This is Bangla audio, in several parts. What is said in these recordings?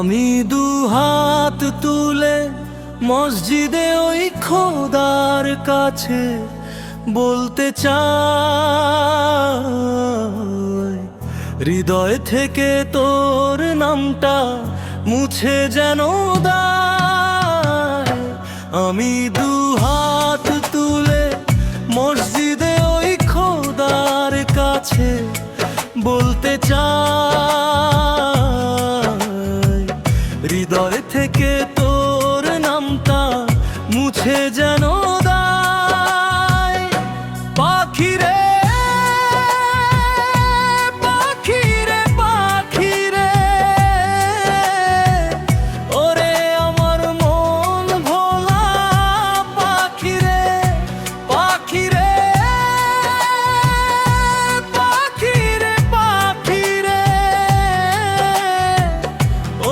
আমি দুহাত তুলে মসজিদে ওই খোদার কাছে বলতে চাই, হৃদয় থেকে তোর নামটা মুছে যেন দায়। আমি দুহাত তুলে মসজিদে ওই খোদার কাছে বলতে চাই, হৃদয় থেকে তোর নামটা মুছে যেন দায়। পাখিরে পাখিরে পাখিরে, ওরে আমার মন ভোলা পাখিরে, পাখিরে পাখিরে পাখিরে,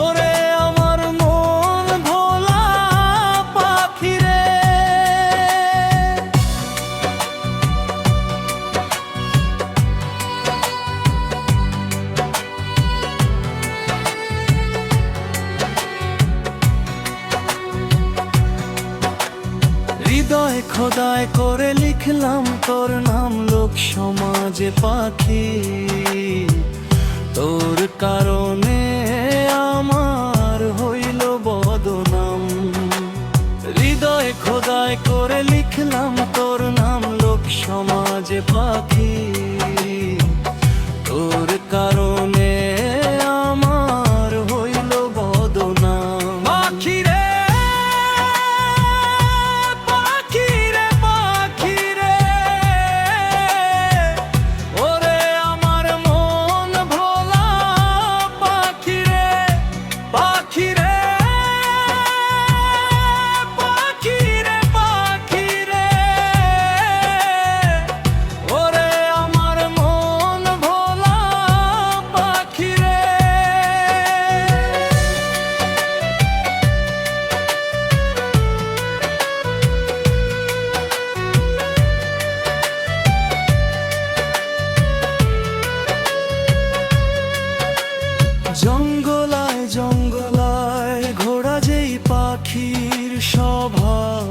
ওরে আমার মন ভোলা পাখিরে। হৃদয় খোদাই করে লিখলাম তোর নাম লোক সমাজে পাখি, তোর কারণে আমার হইল বদনাম। হৃদয় খোদাই করে লিখলাম তোর নাম লোক সমাজে পাখি, তোর কারণে আমার হইল বদনাম। পাখিরে পাখিরে পাখিরে, ওরে আমার মন ভোলা পাখিরে, পাখিরে পাখিরে পাখিরে, ওরে আমার মন ভোলা পাখিরে। জঙ্গলায় জঙ্গলায় ঘোড়া যেই পাখির স্বভাব,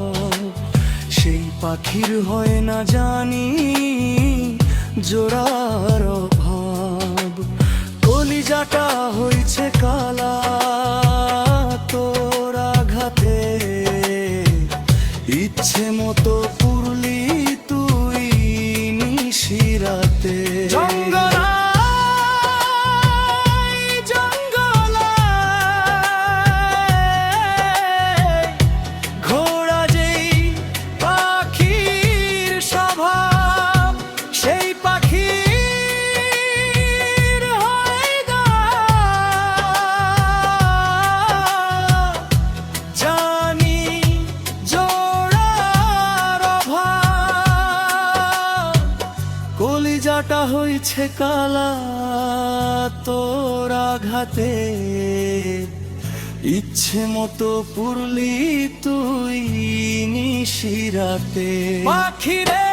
সেই পাখির হয় না জানি জোড়ার অভাব। কলিজাটা হইছে কালা তোর আঘাতে, ইচ্ছে মতো পুরলি তুই নিশিরাতে। ঘোড়া যেই পাখির স্বভাব, সেই পাখির হয় না জানি জোড়ার অভাব। কলিজাটা হইছে কালা তোর আঘাতে, ইচ্ছে মতো পুরলি তুই নিশিরাতে। পাখিরে